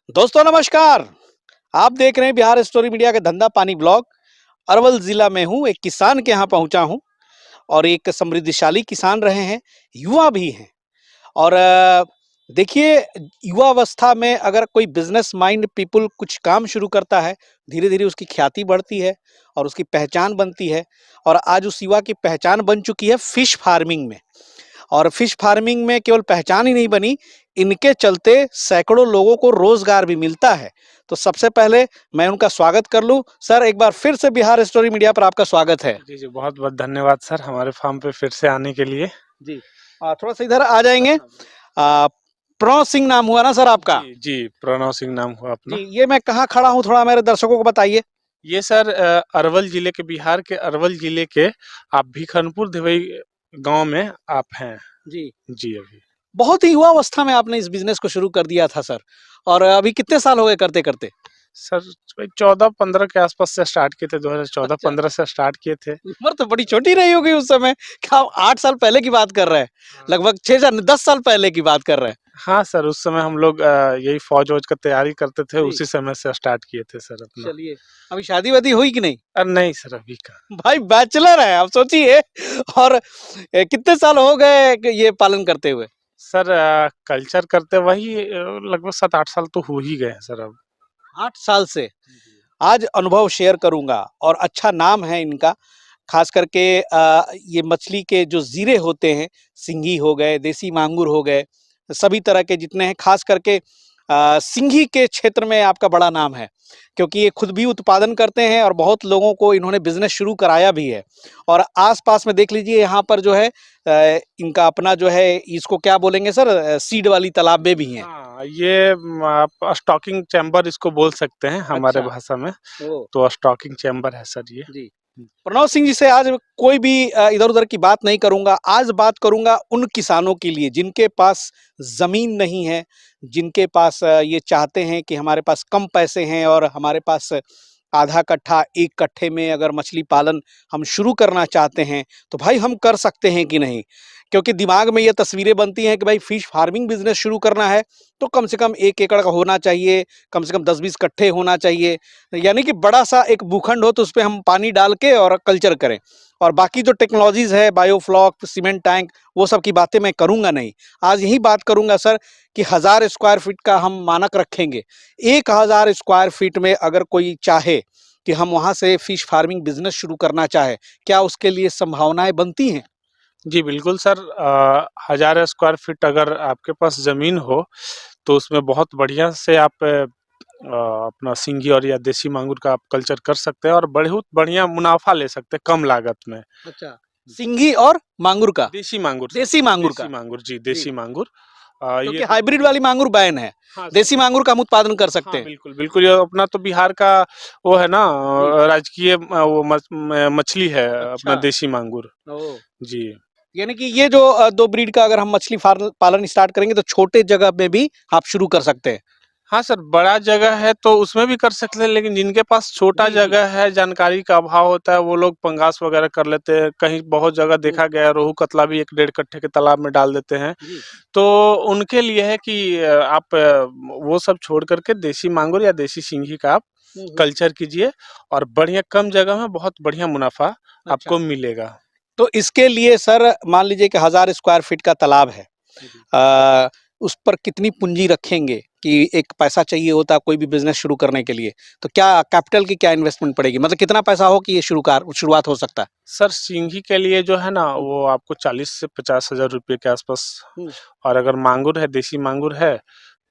दोस्तों नमस्कार। आप देख रहे हैं बिहार स्टोरी मीडिया के धंधा पानी ब्लॉग। अरवल जिला में हूँ, एक किसान के यहाँ पहुँचा हूँ और एक समृद्धशाली किसान रहे हैं, युवा भी हैं। और देखिए, युवा अवस्था में अगर कोई बिजनेस माइंड पीपल कुछ काम शुरू करता है, धीरे धीरे उसकी ख्याति बढ़ती है और उसकी पहचान बनती है। और आज उस युवा की पहचान बन चुकी है फिश फार्मिंग में। और फिश फार्मिंग में केवल पहचान ही नहीं बनी, इनके चलते सैकड़ों लोगों को रोजगार भी मिलता है। तो सबसे पहले मैं उनका स्वागत कर लूं। सर, एक बार फिर से बिहार स्टोरी मीडिया पर आपका स्वागत है। जी, बहुत-बहुत धन्यवाद सर हमारे फार्म पे फिर से आने के लिए। जी। थोड़ा सा इधर आ जाएंगे। प्रणव सिंह नाम हुआ ना सर आपका? जी, प्रणव सिंह नाम हुआ जी, अपना। ये मैं कहाँ खड़ा हूँ, थोड़ा मेरे दर्शकों को बताइए। ये सर अरवल जिले के बिहार के अरवल जिले के आप भिखनपुर देवई गाँव में आप हैं। जी। जी, अभी। बहुत ही युवा अवस्था में आपने इस बिजनेस को शुरू कर दिया था सर। और अभी कितने साल हो गए करते करते? सर वही 14-15 के आसपास से स्टार्ट किए थे, अच्छा, 2014-15 से स्टार्ट किए थे। उम्र तो बड़ी छोटी रही होगी उस समय। क्या आप 8 साल पहले की बात कर रहे हैं? लगभग 6 10 साल पहले की बात कर रहे हैं। हाँ सर, उस समय हम लोग यही फौज-वौज का तैयारी करते थे, जी। उसी समय से स्टार्ट किए थे सर अपना। चलिए, अभी शादी-वादी हुई कि नहीं? नहीं सर, अभी कहाँ। भाई बैचलर है, आप सोचिए। और कितने साल हो गए कि ये पालन करते हुए? सर कल्चर करते वही लगभग 7-8 साल तो हो ही गए हैं सर अब। 8 साल से। जी। आज अनुभव शेयर करूँगा और अच्छा नाम है इनका। ख़ास करके ये मछली के जो ज़ीरे होते हैं, सिंघी हो गए, देसी मांगुर हो गए, सभी तरह के जितने हैं, ख़ास करके सिंघी के क्षेत्र में आपका बड़ा नाम है। क्योंकि ये खुद भी उत्पादन करते हैं और बहुत लोगों को इन्होंने बिज़नेस शुरू कराया भी है। और आस-पास में देख लीजिए, यहाँ पर जो है इनका अपना जो है, इसको क्या बोलेंगे सर, सीड वाली तालाबें भी हैं। हाँ, ये आप स्टॉकिंग चैम्बर इसको बोल सकते हैं हमारे अच्छा। भाषा में, ओह! तो स्टॉकिंग चैम्बर है सर ये। जी। प्रणव सिंह जी से आज कोई भी इधर-उधर की बात नहीं करूँगा। आज बात करूँगा उन किसानों के लिए जिनके पास ज़मीन नहीं है, जिनके पास ये चाहते हैं कि हमारे पास कम पैसे हैं और हमारे पास आधा कट्ठा, 1 कट्ठे में अगर मछली पालन हम शुरू करना चाहते हैं, तो भाई हम कर सकते हैं कि नहीं? क्योंकि दिमाग में ये तस्वीरें बनती हैं कि भाई फिश फार्मिंग बिज़नेस शुरू करना है, तो कम से कम 1 एकड़ का होना चाहिए, कम से कम 10-20 कट्ठे होना चाहिए। यानी कि बड़ा-सा एक भूखंड हो तो उसपे हम पानी डाल के और कल्चर करें। और बाकी जो टेक्नोलॉज़ीज़ है, बायोफ्लॉक, सीमेंट टैंक, वो सब की बातें मैं करूँगा नहीं। आज यही बात करूँगा सर कि 1000 स्क्वायर फीट का हम मानक रखेंगे। 1000 स्क्वायर फीट में अगर कोई चाहे कि हम वहाँ से फिश फार्मिंग बिज़नेस शुरू करना चाहे, क्या उसके लिए संभावनाएँ बनती हैं? जी, बिल्कुल सर 1000 स्क्वायर फीट अगर आपके पास ज़मीन हो, तो उसमें बहुत बढ़िया से आप अपना सिंघी और या देसी मांगुर का आप कल्चर कर सकते हैं और बहुत बढ़िया मुनाफ़ा ले सकते हैं कम लागत में। अच्छा, सिंघी और मांगुर का? देसी मांगुर सर, देसी मांगुर देसी का? मांगुर जी, जी। देसी मांगुर। ये क्योंकि तो हाइब्रिड वाली मांगुर बैन है। हाँ सर। देसी मांगुर का हम उत्पादन कर सकते हाँ, हैं। बिल्कुल, बिल्कुल, ये अपना तो बिहार का वो है ना जी। राजकीय वो मछली है अपना अच्छा। देसी मांगुर। ओह! जी। यानी कि ये जो 2 ब्रीड का अगर हम मछली फार्ल पालन स्टार्ट करेंगे तो छोटे जगह में भी आप शुरू कर सकते हैं। हाँ सर, बड़ा जगह है तो उसमें भी कर सकते हैं, लेकिन जिनके पास छोटा जी, जी। जगह है, जानकारी का अभाव होता है, वो लोग पंगास वगैरह कर लेते हैं। कहीं बहुत जगह हुँ, देखा गया है, रोहू कतला भी 1 डेढ़ कट्ठे के तालाब में डाल देते हैं। जी। तो उनके लिए है कि आप वो सब छोड़ कर के देसी मांगुर या देसी सिंघी का आप हुँ, हुँ। कल्चर कीजिए और बढ़िया कम जगह में बहुत बढ़िया मुनाफ़ा अच्छा। आपको मिलेगा। तो इसके लिए सर मान लीजिए कि 1000 स्क्वायर फीट का तालाब है। जी। उस पर कितनी पूँजी रखेंगे कि एक पैसा चाहिए होता है कोई भी बिज़नेस शुरू करने के लिए, तो क्या कैपिटल की क्या इन्वेस्टमेंट पड़ेगी? मतलब कितना पैसा हो कि ये शुरुआत हो सकता है? सर सिंघी के लिए जो है ना हुँ, वो आपको 40 से 50 हज़ार रुपए के आसपास हुँ। और अगर मांगुर है, देसी मांगुर है,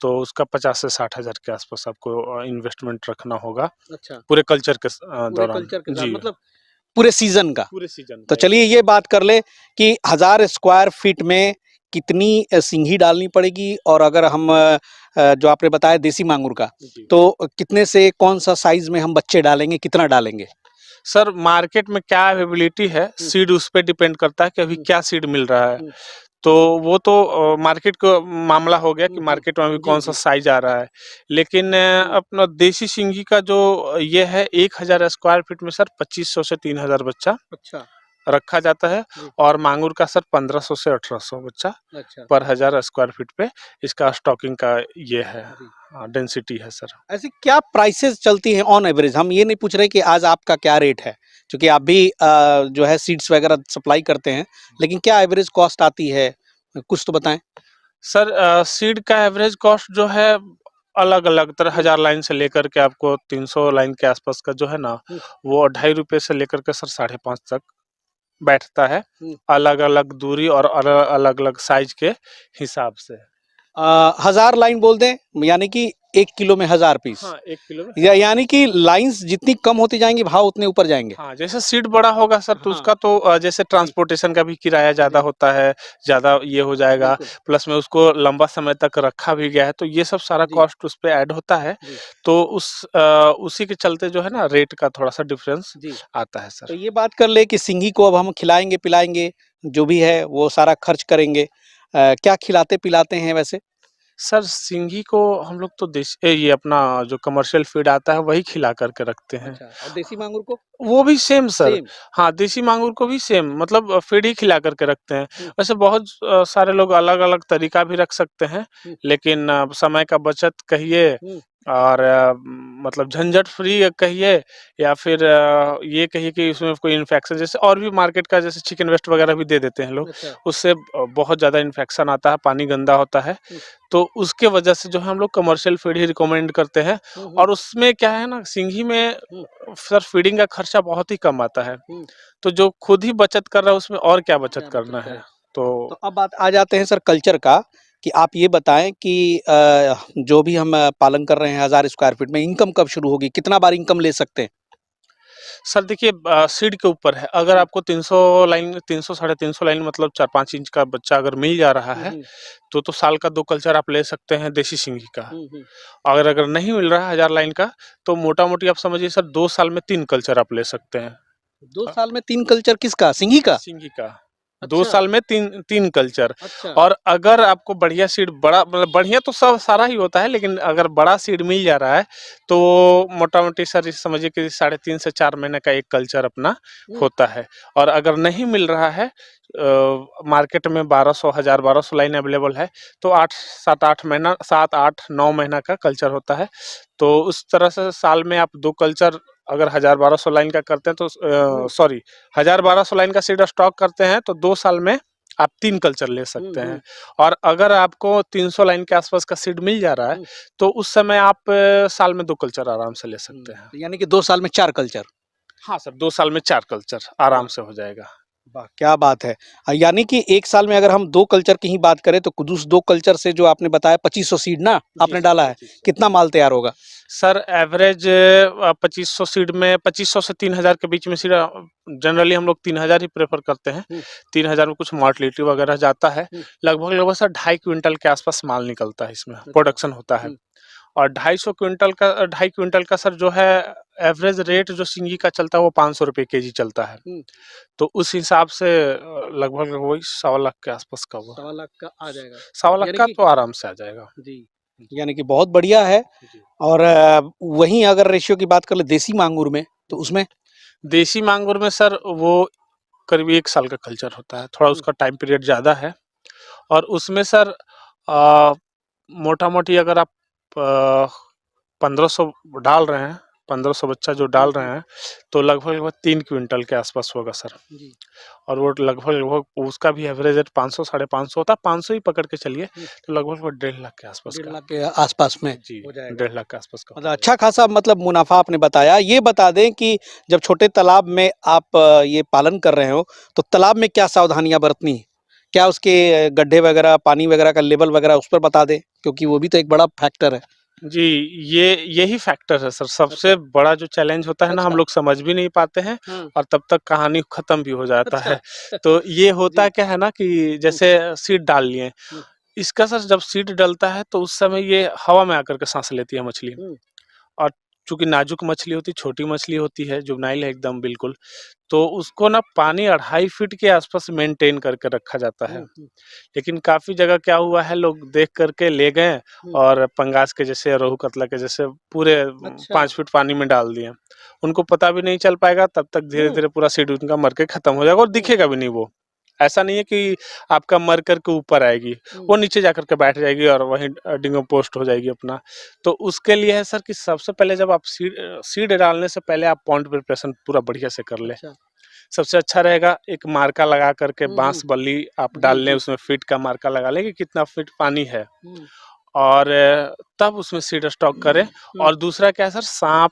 तो उसका 50 से 60 हज़ार के आसपास आपको इन्वेस्टमेंट रखना होगा, अच्छा, पूरे कल्चर के पूरे दौरान। कल्चर के साथ जी, मतलब पूरे सीज़न का। पूरे सीज़न तो का एक चलिए ये बात कर ले कि 1000 स्क्वायर फीट में कितनी सिंघी डालनी पड़ेगी और अगर हम जो आपने बताया देसी मांगुर का, जी। तो कितने से कौन-सा साइज़ में हम बच्चे डालेंगे, कितना डालेंगे? सर मार्केट में क्या अवेलेबिलिटी है, हुँ, सीड उस पे डिपेंड करता है कि अभी हुँ, क्या सीड मिल रहा है। हुँ, तो वो तो मार्केट का मामला हो गया कि हुँ, मार्केट में अभी हुँ। जी, कौन-सा जी। साइज़ आ रहा है। लेकिन हुँ। अपना देसी सिंघी का जो ये है 1000 स्क्वायर फीट में सर 2500 से 3000 बच्चा अच्छा, रखा जाता है। जी। और मांगुर का सर 1500 से 1800 बच्चा अच्छा। पर 1000 स्क्वायर फीट पे इसका स्टॉकिंग का ये है, जी। डेंसिटी है सर। ऐसी क्या प्राइसेस चलती हैं ऑन एवरेज? हम ये नहीं पूछ रहे कि आज आपका क्या रेट है, क्योंकि आप भी जो है सीड्स वगैरह सप्लाई करते हैं, लेकिन क्या एवरेज कॉस्ट आती है? कुछ तो बताएँ। सर सीड का एवरेज कॉस्ट जो है अलग-अलग तरह, 1000 लाइन से लेकर के आपको 300 लाइन के आसपास का जो है ना, हुँ। वो ₹2.5 से लेकर के सर 5.5 तक बैठता है। हुँ। अलग-अलग दूरी और अलग-अलग साइज़ के हिसाब से। 1000 लाइन बोल दें, यानी कि 1 किलो में 1000 पीस। हाँ, 1 किलो में या 1000 यानी कि लाइन्स जितनी कम होती जाएँगी, भाव उतने ऊपर जाएँगे। हाँ, जैसे सीड बड़ा होगा सर तो हाँ। उसका तो जैसे जी, ट्रांसपोर्टेशन का भी किराया ज़्यादा जी, होता है, ज़्यादा ये हो जाएगा, बिल्कुल। प्लस में उसको लंबा समय तक रखा भी गया है, तो ये सब सारा जी, कॉस्ट उस पे ऐड होता है। जी, तो उसी के चलते जो है ना रेट का थोड़ा-सा डिफरेंस जी। आता है तो सर। ये बात कर ले कि सिंघी को अब हम खिलाएँगे, पिलाएँगे, जो भी है वो सारा खर्च करेंगे। क्या खिलाते-पिलाते हैं वैसे? सर सिंघी को हम लोग तो ये अपना जो कमर्शियल फीड आता है वही खिला कर के रखते हैं। अच्छा, और देसी मांगुर को? वो भी सेम सर। सेम। हाँ, देसी मांगुर को भी सेम मतलब फीड ही खिला कर के रखते हैं। हुँ, वैसे बहुत सारे लोग अलग-अलग तरीका भी रख सकते हैं, हुँ, लेकिन समय का बचत कहिए हुँ, और मतलब झंझट फ्री कहिए या फिर ये कहिए कि इसमें कोई इन्फेक्शन जैसे और भी मार्केट का जैसे चिकन वेस्ट वगैरह भी दे देते हैं लोग, अच्छा। उससे बहुत ज़्यादा इन्फेक्शन आता है, पानी गंदा होता है। हुँ, तो उसके वजह से जो है हम लोग कमर्शियल फीड ही रिकमेंड करते हैं हुँ, हुँ, और उसमें क्या है ना सिंघी में हुँ, सर फीडिंग का खर्चा बहुत ही कम आता है। हुँ। तो जो खुद ही बचत कर रहा है उसमें और क्या बचत क्या बचत करना है। करें? तो तो अब बात आ जाते हैं सर कल्चर का, कि आप ये बताएँ कि जो भी हम पालन कर रहे हैं 1000 स्क्वायर फीट में, इनकम कब शुरू होगी? कितना बार इनकम ले सकते हैं? सर देखिए सीड के ऊपर है। अगर हुँ, आपको 300 लाइन 300 साढ़े 300 लाइन मतलब 4-5 इंच का बच्चा अगर मिल जा रहा हुँ, है, हुँ, तो साल का 2 कल्चर आप ले सकते हैं देसी सिंघी का। हुँ, हुँ। अगर अगर नहीं मिल रहा है 1000 लाइन का, तो मोटा-मोटी आप समझिए सर 2 साल में 3 कल्चर आप ले सकते हैं। 2 अ, साल में 3 कल्चर किसका? सिंघी का? सिंघी का। 2 अच्छा, साल में 3 कल्चर। अच्छा। और अगर आपको बढ़िया सीड बड़ा मतलब बढ़िया तो सब सारा ही होता है, लेकिन अगर बड़ा सीड मिल जा रहा है, तो मोटा-मोटी सर ये समझिए कि 3.5 से 4 महीने का एक कल्चर अपना हुँ, होता है। और अगर नहीं मिल रहा है मार्केट में 1200 1000 1200 लाइन अवेलेबल है, तो 8 7-8 महीना 7, 8, 9 महीना का कल्चर होता है। तो उस तरह से साल में आप 2 कल्चर अगर 1000 1200 लाइन का करते हैं तो हुँ, सॉरी 1000 1200 लाइन का सीड स्टॉक करते हैं तो 2 साल में आप 3 कल्चर ले हुँ, सकते हैं। हुँ, और अगर आपको 300 लाइन के आसपास का सीड मिल जा रहा है, हुँ, तो उस समय आप साल में 2 कल्चर आराम से ले हुँ। सकते हैं। तो यानी कि 2 साल में 4 कल्चर। हाँ सर, 2 साल में 4 कल्चर आराम वाह! से हो जाएगा। वाह! क्या बात है। यानी कि 1 साल में अगर हम 2 कल्चर की ही बात करें तो कुछ उस 2 कल्चर से जो आपने बताया 2500 सीड ना जी आपने सर, डाला है, 2500। कितना माल तैयार होगा? सर एवरेज 2500 सीड में 2500 से 3000 के बीच में सीड जनरली हम लोग 3000 ही प्रेफ़र करते हैं। हुँ, 3000 में कुछ मोर्टेलिटी वगैरह जाता है। हुँ, लगभग-लगभग सर 2.5 क्विंटल के आसपास माल निकलता है इसमें, अच्छा। प्रोडक्शन होता है। हुँ, और 2.5 क्विंटल का सर जो है एवरेज रेट जो सिंगी का चलता है वो ₹500 केजी चलता है। हुँ, तो उस हिसाब से लगभग वही सवा लाख के आसपास का हुआ। सवा लाख का आ जाएगा। सवा लाख यानी का कि तो आराम से आ जाएगा। जी, यानी कि बहुत बढ़िया है। जी। और वहीं अगर रेशियो की बात कर ले देसी मांगुर में, तो उसमें? देसी मांगुर में सर वो करीब 1 साल का कल्चर होता है, थोड़ा हुँ, उसका टाइम पीरियड ज़्यादा है। और उसमें सर अ, मोटा-मोटी अगर आप अ, 1500 डाल रहे हैं, 1500 बच्चा जो हुँ, डाल रहे हुँ, हैं, तो लगभग-लगभग 3 क्विंटल के आसपास होगा सर। जी, और वो लगभग-लगभग उसका भी एवरेज रेट 500 साढ़े 500 होता है, 500 ही पकड़ के चलिए, हुँ, तो लगभग-लगभग 1.5 लाख के आसपास 1.5 का। लाख के आस-पास में जी, हो जाएगा। 1.5 लाख के आसपास का हो मतलब जाएगा। अच्छा खासा मतलब मुनाफ़ा आपने बताया। ये बता दें कि जब छोटे तालाब में आप ये पालन कर रहे हो, तो तालाब में क्या सावधानियाँ बरतनी हैं? क्या उसके गड्ढे वगैरह, पानी वगैरह का लेवल वगैरह उस पर बता दें? क्योंकि वो भी तो एक बड़ा फैक्टर है। जी, ये यही फैक्टर है सर, सबसे अच्छा, बड़ा जो चैलेंज होता है ना हम अच्छा, लोग समझ भी नहीं पाते हैं हाँ, और तब तक कहानी खत्म भी हो जाता अच्छा। है। तो ये होता जी, क्या है ना कि हुँ, जैसे सीड डाल लिए, हुँ, इसका सर जब सीड डलता है तो उस समय ये हवा में आकर के साँस लेती है मछली। हुँ, और चूँकि नाजुक मछली होती है, छोटी मछली होती है, जुवेनाइल है एकदम बिल्कुल, तो उसको ना पानी 2.5 फीट के आसपास मेंटेन करके रखा जाता है। लेकिन काफ़ी जगह क्या हुआ है, लोग देख कर के ले गए और पंगास के जैसे, रोहू कतला के जैसे पूरे अच्छा। 5 फीट पानी में डाल दिए। उनको पता भी नहीं चल पाएगा, तब तक धीरे-धीरे पूरा सीड उनका मर के खत्म हो जाएगा और दिखेगा भी नहीं वो। ऐसा नहीं है कि आपका मर कर के ऊपर आएगी, वो नीचे जाकर के बैठ जाएगी और वहीं डिकम्पोस्ट हो जाएगी अपना। तो उसके लिए है सर कि सबसे पहले जब आप सीड डालने से पहले आप पॉन्ड प्रिपरेशन पूरा बढ़िया से कर लें। अच्छा। सबसे अच्छा रहेगा एक मार्का लगा करके हुँ, बाँस हुँ। बल्ली आप जी, डाल लें, जी। उसमें फीट का मार्का लगा लें कि कितना फीट पानी है हुँ, और तब उसमें सीड स्टॉक करें। हुँ। और दूसरा क्या है सर, साँप,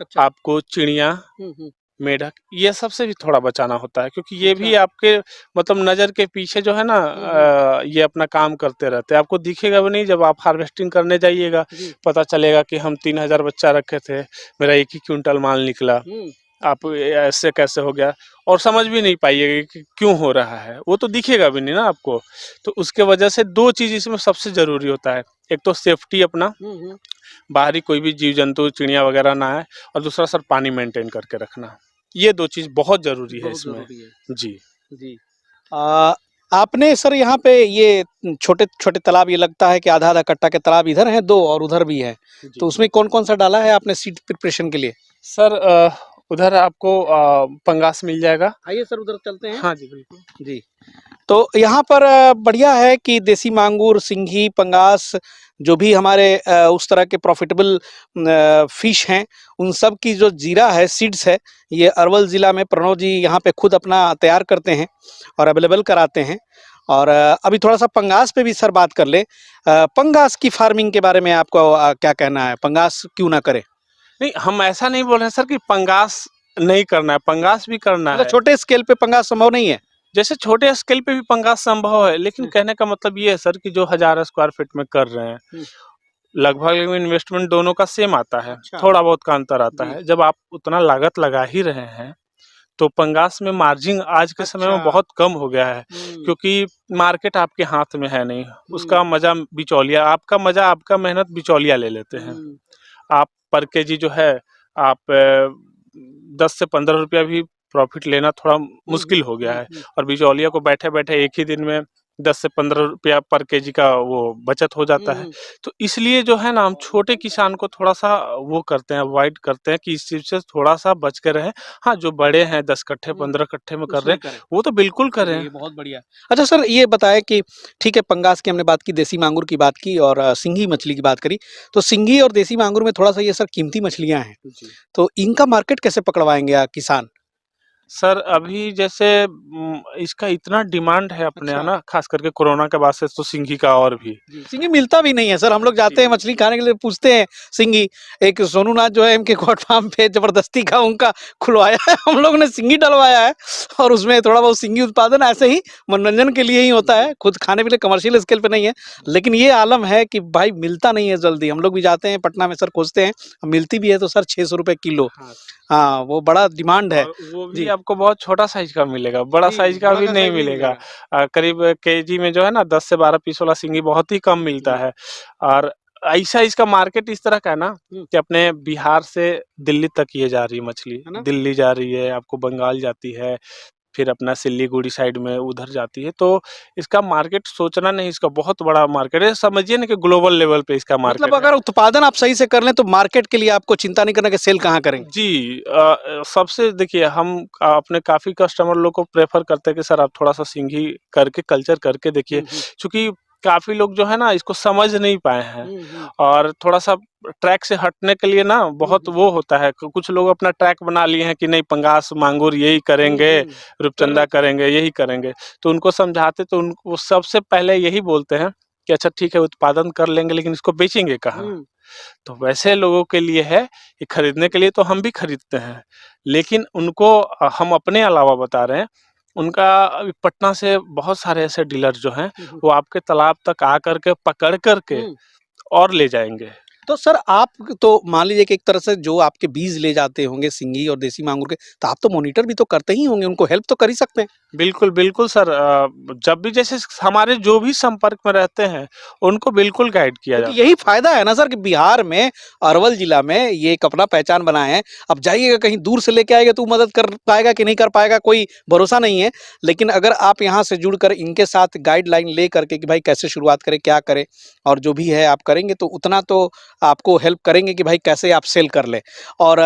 अच्छा। आपको चिड़िया, हुँ, हुँ। मेढक, ये सब से भी थोड़ा बचाना होता है क्योंकि ये अच्छा। भी आपके मतलब नज़र के पीछे जो है ना हुँ, हुँ। ये अपना काम करते रहते हैं। आपको दिखेगा भी नहीं, जब आप हार्वेस्टिंग करने जाइएगा, जी। पता चलेगा कि हम 3000 बच्चा रखे थे, मेरा 1 ही क्विंटल माल निकला। हुँ। आप ऐसे कैसे हो गया? और समझ भी नहीं पाइएगा कि क्यों हो रहा है, वो तो दिखेगा भी नहीं ना आपको। तो उसके वजह से 2 चीज़ इसमें सबसे ज़रूरी होता है। एक तो सेफ्टी अपना, हुँ, हुँ। बाहरी कोई भी जीव-जंतु, चिड़िया वगैरह ना आए, और दूसरा सर पानी मेंटेन करके रखना। ये 2 चीज़ बहुत ज़रूरी है बहुत इसमें। ज़रूरी है। जी। जी। अ, आपने सर यहाँ पे ये छोटे-छोटे तालाब, ये लगता है कि आधा-आधा कट्टा के तालाब इधर हैं 2 और उधर भी है। तो जी। उसमें कौन-कौन सा डाला है आपने सीड प्रिपरेशन के लिए? सर उधर आपको पंगास मिल जाएगा। आइए सर उधर चलते हैं। हाँ जी, बिल्कुल। जी। तो यहाँ पर बढ़िया है कि देसी मांगुर, सिंघी, पंगास, जो भी हमारे उस तरह के प्रॉफिटेबल फ़िश हैं, उन सब की जो जीरा है, सीड्स है, ये अरवल ज़िला में प्रणव जी यहाँ पे खुद अपना तैयार करते हैं और अवेलेबल कराते हैं। और अभी थोड़ा-सा पंगास पे भी सर बात कर लें। पंगास की फार्मिंग के बारे में आपको क्या कहना है? पंगास क्यों ना करें? नहीं, हम ऐसा नहीं बोल रहे हैं सर कि पंगास नहीं करना है, पंगास भी करना मतलब है। छोटे स्केल पे पंगास संभव नहीं है? जैसे छोटे स्केल पे भी पंगास संभव है, लेकिन हुँ, कहने का मतलब ये है सर कि जो 1000 स्क्वायर फीट में कर रहे हैं, हुँ। लगभग इन्वेस्टमेंट दोनों का सेम आता है, अच्छा। थोड़ा बहुत का अंतर आता जी। है। जब आप उतना लागत लगा ही रहे हैं, तो पंगास में मार्जिन आज के समय अच्छा। में बहुत कम हो गया है, हुँ, क्योंकि मार्केट आपके हाथ में है नहीं। हुँ, उसका मज़ा बिचौलिया, आपका मज़ा, आपका मेहनत बिचौलिया ले लेते हैं। हुँ, आप पर केजी जो है, आप 10 से 15 रुपया भी प्रॉफ़िट लेना थोड़ा हुँ, हुँ, मुश्किल हो गया हुँ, है, हुँ, और बिचौलिया को बैठे-बैठे एक ही दिन में 10 से 15 रुपया पर केजी का वो बचत हो हुँ, जाता है। हुँ। तो इसलिए जो है ना, हम छोटे किसान को थोड़ा-सा वो करते हैं, अवॉइड करते हैं कि इस चीज़ से थोड़ा-सा बच के रहें। हाँ, जो बड़े हैं 10 कट्ठे, हुँ, 15 कट्ठे में कर रहे उसमें हैं, करें। वो तो बिल्कुल करें। चलिए बहुत बढ़िया। अच्छा सर ये बताएँ कि ठीक है पंगास की हमने बात की, देसी मांगुर की बात की और सिंघी मछली की बात करी। तो सिंघी और देसी मांगुर में थोड़ा-सा ये सर कीमती मछलियाँ हैं। जी। तो इनका मार्केट कैसे पकड़वाएँगे किसान? सर अभी जैसे इसका इतना डिमांड है अपने यहाँ अच्छा। ना, ख़ास करके कोरोना के बाद से तो सिंघी का और भी। जी, सिंघी मिलता भी नहीं है सर, हम लोग जाते हैं जी। मछली खाने के लिए पूछते हैं सिंघी। एक सोनू नाथ जो है एमके गॉट फार्म पे ज़बरदस्ती का उनका खुलवाया है, हम लोगों ने सिंघी डलवाया है और उसमें थोड़ा बहुत सिंघी उत्पादन ऐसे ही मनोरंजन के लिए ही होता जी। है, खुद खाने के लिए कमर्शियल स्केल पे नहीं है। लेकिन ये आलम है कि भाई मिलता नहीं है जल्दी, हम लोग भी जाते हैं पटना में सर खोजते हैं, मिलती भी है तो सर ₹600 किलो। हाँ। हाँ, वो बड़ा डिमांड है। और वो भी जी, आपको बहुत छोटा साइज़ का मिलेगा, बड़ा जी, साइज़ का बड़ा भी का नहीं साइज़ नहीं मिलेगा। मिलेगा। करीब केजी में जो है ना 10 से 12 पीस वाला सिंघी बहुत ही कम मिलता जी, है। और ऐसा इसका मार्केट इस तरह का है ना हुँ, कि अपने बिहार से दिल्ली तक ये जा रही है मछली। है ना? दिल्ली जा रही है, आपको बंगाल जाती है, फिर अपना सिल्लीगुड़ी साइड में उधर जाती है। तो इसका मार्केट सोचना नहीं, इसका बहुत बड़ा मार्केट है। समझिए ना कि ग्लोबल लेवल पे इसका मतलब मार्केट है। अगर उत्पादन आप सही से कर लें तो मार्केट के लिए आपको चिंता नहीं करना कि सेल कहाँ करेंगे। जी, सबसे देखिए, हम अपने काफ़ी कस्टमर लोग को प्रेफ़र करते हैं कि सर आप थोड़ा-सा सिंघी करके कल्चर करके देखिए। हुँ, हुँ। चूँकि काफ़ी लोग जो है ना इसको समझ नहीं पाए हैं, हुँ, हुँ। और थोड़ा-सा ट्रैक से हटने के लिए ना हुँ, बहुत हुँ। वो होता है। कुछ लोग अपना ट्रैक बना लिए हैं कि नहीं, पंगास, मांगुर यही हुँ, करेंगे, हुँ। कर रहे रूपचंदा हैं। करेंगे, यही करेंगे। तो उनको समझाते तो वो सबसे पहले यही बोलते हैं कि अच्छा ठीक है, उत्पादन कर लेंगे, लेकिन इसको बेचेंगे कहाँ? हुँ, तो वैसे लोगों के लिए है, ये खरीदने के लिए तो हम भी खरीदते हैं, लेकिन उनको हम अपने अलावा बता रहे हैं, उनका अभी पटना से बहुत सारे ऐसे डीलर जो हैं, हुँ, हुँ। वो आपके तालाब तक आकर के पकड़ कर के हुँ। और ले जाएँगे। तो सर आप तो मान लीजिए कि एक तरह से जो आपके बीज ले जाते होंगे सिंगी और देसी मांगुर के, तो आप तो मॉनिटर भी तो करते ही होंगे, उनको हेल्प तो कर ही सकते हैं। बिल्कुल, बिल्कुल सर, जब भी जैसे हमारे जो भी संपर्क में रहते हैं, उनको बिल्कुल गाइड किया क्योंकि जाता है। यही फायदा है ना सर कि बिहार में, अरवल जिला में ये एक अपना पहचान बनाए हैं। अब जाइएगा कहीं दूर से लेके आएगा तो मदद कर पाएगा कि नहीं कर पाएगा, कोई भरोसा नहीं है। लेकिन अगर आप यहाँ से जुड़कर इनके साथ गाइडलाइन ले करके कि भाई कैसे शुरुआत करें, क्या करें और जो भी है आप करेंगे तो उतना तो आपको हेल्प करेंगे कि भाई कैसे आप सेल कर लें। और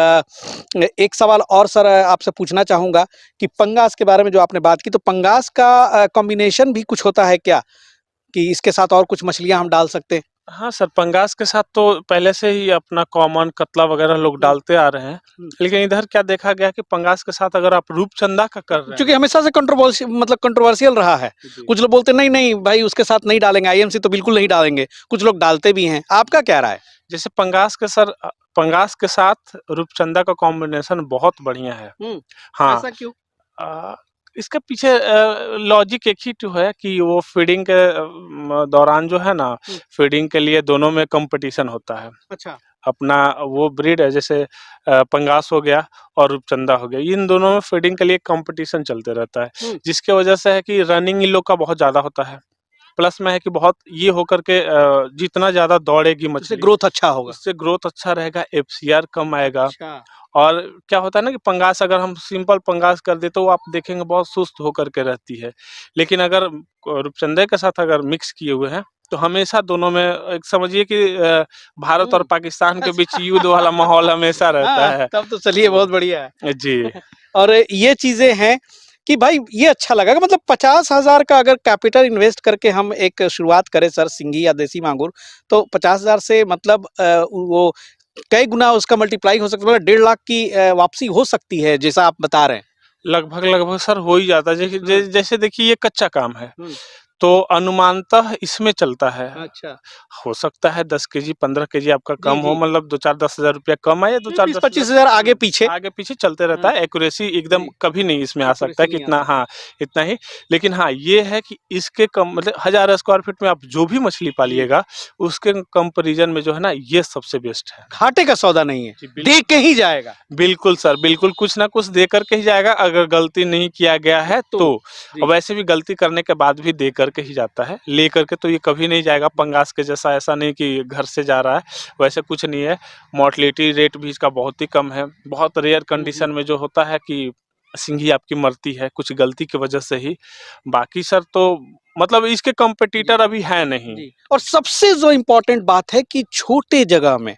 एक सवाल और सर आपसे पूछना चाहूँगा कि पंगास के बारे में जो आपने बात की, तो पंगास का कॉम्बिनेशन भी कुछ होता है क्या? कि इसके साथ और कुछ मछलियाँ हम डाल सकते हैं? हाँ सर, पंगास के साथ तो पहले से ही अपना कॉमन कतला वगैरह लोग हुँ, डालते आ रहे हैं। हुँ। लेकिन इधर क्या देखा गया कि पंगास के साथ अगर आप रूपचंदा का कर रहे क्योंकि हैं। हमेशा से कंट्रोवर्शियल रहा है। जी। कुछ लोग बोलते हैं नहीं, नहीं भाई उसके साथ नहीं डालेंगे, आईएमसी तो बिल्कुल नहीं डालेंगे। कुछ लोग डालते भी हैं। आपका क्या राय है? जैसे पंगास के साथ रूपचंदा का कॉम्बिनेशन बहुत बढ़िया है। हुँ, हाँ, ऐसा क्यों? अ, इसके पीछे लॉजिक एक ही तो है कि वो फीडिंग के दौरान जो है ना, हुँ, फीडिंग के लिए दोनों में कंपटीशन होता है। अच्छा। अपना वो ब्रीड है, जैसे पंगास हो गया और रूपचंदा हो गया, इन दोनों में फीडिंग के लिए कंपटीशन चलते रहता है, हुँ, जिसके वजह से है कि रनिंग इन लोग का बहुत ज़्यादा होता है। प्लस में है कि बहुत ये होकर के जितना ज़्यादा दौड़ेगी उससे मछली, ग्रोथ अच्छा होगा। उससे ग्रोथ अच्छा रहेगा, एफसीआर कम आएगा। अच्छा। और क्या होता है ना कि पंगास अगर हम सिंपल पंगास कर दें तो वो आप देखेंगे बहुत सुस्त होकर के रहती है। लेकिन अगर रूपचंदे के साथ अगर मिक्स किए हुए हैं, तो हमेशा दोनों में एक समझिए कि भारत और हुँ, पाकिस्तान के बीच अच्छा। युद्ध वाला माहौल हमेशा रहता हाँ, है। तब तो चलिए बहुत बढ़िया है। जी। और ये चीज़ें हैं कि भाई ये अच्छा लगा कि मतलब 50,000 का अगर कैपिटल इन्वेस्ट करके हम एक शुरुआत करें सर सिंगी या देसी मांगुर, तो 50,000 से मतलब वो कई गुना उसका मल्टीप्लाई हो सकता है, मतलब 1.5 लाख की वापसी हो सकती है जैसा आप बता रहे हैं। लगभग-लगभग सर हो ही जाता है। हाँ, जैसे देखिए ये कच्चा काम है, हुँ, तो अनुमानतः इसमें चलता है। अच्छा। हो सकता है 10 केजी 15 केजी आपका जी, कम हो, जी। मतलब 2-4-10,000 रुपया कम आए या नहीं 2-4-10,000 20-25 हज़ार आगे-पीछे। आगे-पीछे चलते रहता हाँ, है। एक्यूरेसी एकदम जी, कभी नहीं इसमें आ सकता है एक्यूरेसी कि नहीं आ इतना, सकती। हाँ, इतना ही। लेकिन हाँ, ये है कि इसके कम मतलब 1000 स्क्वायर फीट में आप जो भी मछली जी। पालिएगा, उसके कंपैरिज़न में जो है ना, ये सबसे बेस्ट है। घाटे का सौदा नहीं है, जी, दे के ही जाएगा। बिल्कुल सर, बिल्कुल कुछ ना कुछ दे कर के ही जाएगा, अगर गलती नहीं किया गया है तो तो। और जी। वैसे भी गलती करने के बाद भी दे कर के ही जाता है, ले कर के तो ये कभी नहीं जाएगा पंगास के जैसा, ऐसा नहीं कि घर से जा रहा है, वैसे कुछ नहीं है। मोर्टेलिटी रेट भी इसका बहुत ही कम है, बहुत रेयर हुँ, हुँ। कंडीशन में जो होता है कि सिंगी आपकी मरती है, कुछ गलती की वजह से ही। बाकी सर तो मतलब इसके जी, कॉम्पिटिटर अभी हैं नहीं। जी। और सबसे जो इम्पोर्टेंट बात है कि छोटे जगह में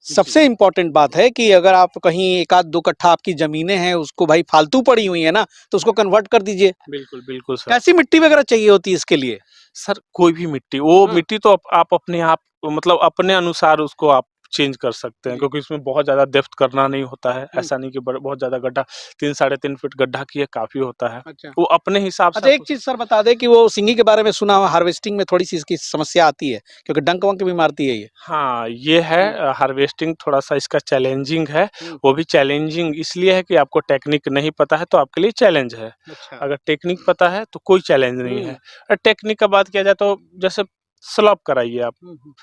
जी, सबसे इम्पोर्टेंट बात है कि अगर आप कहीं 1 आध 2 कट्ठा आपकी ज़मीनें हैं, उसको भाई फालतू पड़ी हुई है ना, तो उसको कन्वर्ट कर दीजिए। बिल्कुल, बिल्कुल सर। कैसी मिट्टी वगैरह चाहिए होती है इसके लिए? सर कोई भी मिट्टी, वो हाँ, मिट्टी तो आप अपने आप मतलब अपने अनुसार उसको आप चेंज कर सकते हैं, जी। क्योंकि इसमें बहुत ज़्यादा डेप्थ करना नहीं होता है। हुँ, ऐसा नहीं कि बहुत ज़्यादा गड्ढा, 3 साढ़े 3 फीट गड्ढा किए काफ़ी होता है। अच्छा। वो अपने हिसाब से अच्छा आप एक उस। चीज़ सर बता दें कि वो सिंगी के बारे में सुना हुआ हार्वेस्टिंग में थोड़ी-सी इसकी समस्या आती है, क्योंकि डंक-वंक भी मारती है ये। हाँ, ये है हुँ, हार्वेस्टिंग थोड़ा-सा इसका चैलेंजिंग है। हुँ, वो भी चैलेंजिंग इसलिए है कि आपको टेक्निक नहीं पता है तो आपके लिए चैलेंज है। अच्छा। अगर टेक्निक पता है तो कोई चैलेंज नहीं है। हुँ, टेक्निक का बात किया जाए तो जैसे स्लॉप कराइए आप। हुँ, हुँ,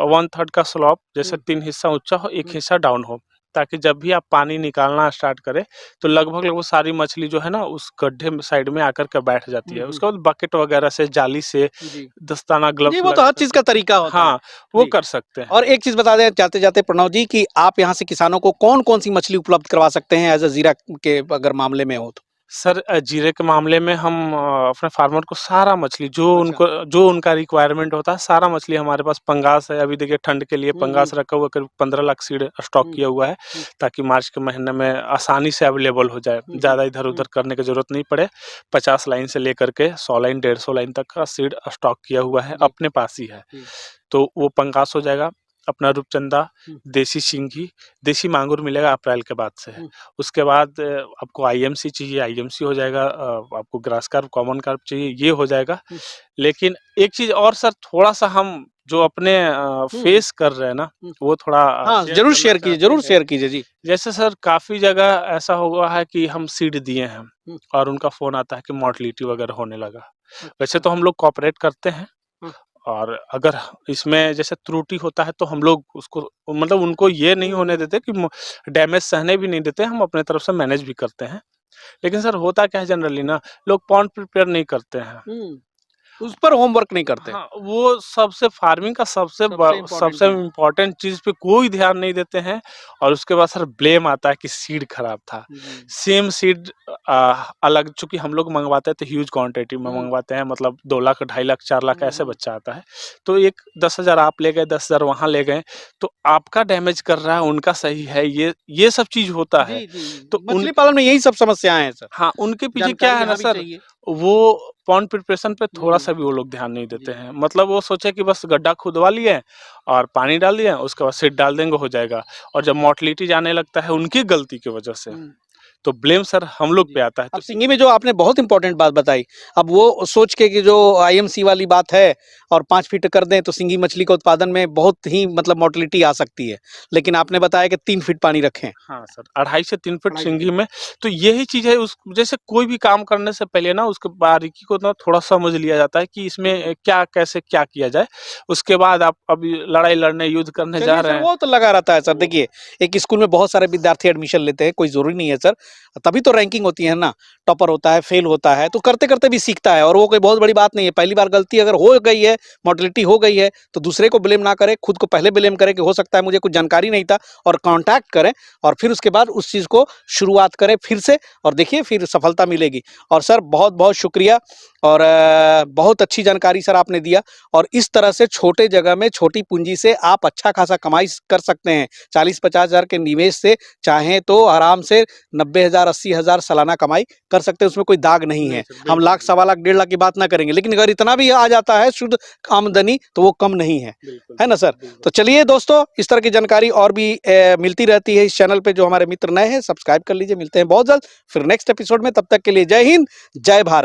1/3 का स्लॉप, जैसे हुँ, 3 हिस्सा ऊँचा हो, 1 हुँ, हिस्सा डाउन हो, ताकि जब भी आप पानी निकालना स्टार्ट करें, तो लगभग-लगभग सारी मछली जो है ना, उस गड्ढे में साइड में आकर के बैठ जाती हुँ, है। हुँ, उसके बाद बकेट वगैरह से, जाली से, जी। दस्ताना, जी, ग्लव्स वो तो लगा हर कर चीज़ के, का तरीका होता है। हाँ, वो जी। कर सकते हैं। और एक चीज़ बता दें जाते-जाते प्रणव जी कि आप यहाँ से किसानों को कौन-कौन सी मछली उपलब्ध करवा सकते हैं एज़ अ जीरा के अगर मामले में हो तो? सर जीरे के मामले में हम अपने फार्मर को सारा मछली अच्छा। जो उनका रिक्वायरमेंट होता है, सारा मछली हमारे पास। पंगास है, अभी देखिए ठंड के लिए हुँ, हुँ, पंगास रखा हुआ है, करीब 15 लाख सीड स्टॉक हुँ, किया हुआ है, हुँ, ताकि मार्च के महीने में आसानी से अवेलेबल हो जाए, हुँ, हुँ, ज़्यादा हुँ, इधर-उधर करने की ज़रूरत नहीं पड़े। 50 लाइन से लेकर के 100 लाइन, 150 लाइन तक का सीड स्टॉक किया हुआ है, जी, अपने पास ही है। जी, तो वो पंगास हो जाएगा, अपना रूपचंदा, हुँ, देसी सिंघी, देसी मांगुर मिलेगा अप्रैल के बाद से। हुँ, उसके बाद आपको आईएमसी चाहिए, आईएमसी हो जाएगा, आपको ग्रास कार्प, कॉमन कार्प चाहिए, ये हो जाएगा। हुँ, लेकिन एक चीज़ और सर, थोड़ा-सा हम जो अपने हुँ, हुँ, फेस कर रहे हैं ना, हुँ। वो थोड़ा हाँ, शेयर करना चाहते ज़रूर हैं। शेयर कीजिए। जी। जैसे सर काफ़ी जगह ऐसा हुआ है कि हम सीड दिए हैं हुँ, और उनका फ़ोन आता है कि मोर्टेलिटी वगैरह होने लगा। वैसे अच्छा। तो हम लोग कोऑपरेट करते हैं, हाँ, और अगर इसमें जैसे त्रुटि होता है तो हम लोग उसको मतलब उनको ये नहीं होने देते कि डैमेज सहने भी नहीं देते, हम अपने तरफ से मैनेज भी करते हैं। लेकिन सर होता क्या है जनरली ना, लोग पॉन्ड प्रिपेयर नहीं करते हैं। उस पर होमवर्क नहीं करते। हाँ, वो सबसे फार्मिंग का सबसे इम्पोर्टेंट सबसे चीज़। इम्पोर्टेंट चीज़ पे कोई ध्यान नहीं देते हैं और उसके बाद सर ब्लेम आता है कि सीड खराब था। जी। सेम सीड अलग, चूँकि हम लोग मँगवाते हैं तो ह्यूज क्वांटिटी में हुँ। मँगवाते हैं, मतलब 2 लाख, 2.5 लाख, 4 लाख हुँ, ऐसे हुँ। बच्चा आता है। तो एक 10,000 आप ले गए, 10,000 वहाँ ले गए, तो आपका डैमेज कर रहा है, उनका सही है, ये सब चीज़ होता है। जी, जी, जी। तो उन मछली पालन में यही सब समस्याएँ हैं सर। हाँ, उनके पीछे क्या जानकारी है ना यहाँ भी सर, चाहिए। वो पॉन्ड प्रिपरेशन पे हुँ। थोड़ा-सा भी वो लोग ध्यान नहीं देते जी। हैं। मतलब वो सोचे कि बस गड्ढा खुदवा लिए और पानी डाल दिया, उसके बाद सीड डाल देंगे, हो जाएगा। और जब मोर्टेलिटी जाने लगता है उनकी गलती की वजह से, हुँ। तो ब्लेम सर हम लोग पे जी। आता है। अब तो सिंगी में जो आपने बहुत इम्पोर्टेंट बात बताई, अब वो सोच के कि जो आईएमसी वाली बात है और 5 फीट कर दें तो सिंगी मछली का उत्पादन में बहुत ही मतलब मोर्टेलिटी आ सकती है। लेकिन आपने बताया कि 3 फीट पानी रखें। हाँ सर, 2.5 से 3 फीट 2.5 से 3 सिंगी में, तो यही चीज़ है। उस जैसे कोई भी काम करने से पहले ना उसके बारीकी को ना थोड़ा समझ लिया जाता है कि इसमें जी। क्या, कैसे क्या किया जाए। उसके बाद आप अभी लड़ाई लड़ने, युद्ध करने जा चलिए सर, रहे हैं। वो तो लगा रहता है सर। वो देखिए, एक स्कूल में बहुत सारे विद्यार्थी एडमिशन लेते हैं, कोई ज़रूरी नहीं है सर। तभी तो रैंकिंग होती है ना, टॉपर होता है, फेल होता है, तो करते-करते भी सीखता है और वो कोई बहुत बड़ी बात नहीं है। पहली बार गलती अगर हो गई है, मोर्टेलिटी हो गई है, तो दूसरे को ब्लेम ना करें, खुद को पहले ब्लेम करें कि हो सकता है मुझे कुछ जानकारी नहीं था और कॉन्टैक्ट करें और फिर उसके बाद उस चीज़ को शुरुआत करें फिर से और देखिए फिर सफलता मिलेगी। और सर बहुत-बहुत शुक्रिया और बहुत अच्छी जानकारी सर आपने दिया और इस तरह से छोटे जगह में छोटी पूँजी से आप अच्छा खासा कमाई कर सकते हैं। 40-50 हज़ार के निवेश से चाहें तो आराम से 90,000 80,000 सालाना कमाई कर सकते हैं, उसमें कोई दाग नहीं नहीं है। सर, हम बिल्कुल, लाख, सवा बिल्कुल। लाख, 1.5 लाख की बात ना करेंगे, लेकिन अगर इतना भी आ जाता है शुद्ध आमदनी, तो वो कम नहीं बिल्कुल, है ना सर? बिल्कुल, बिल्कुल। तो चलिए दोस्तों, इस तरह की जानकारी और भी मिलती रहती है इस चैनल पे। जो हमारे मित्र नए हैं, सब्सक्राइब कर लीजिए। मिलते हैं बहुत जल्द फिर नेक्स्ट एपिसोड में, तब तक के लिए जय हिंद, जय भारत।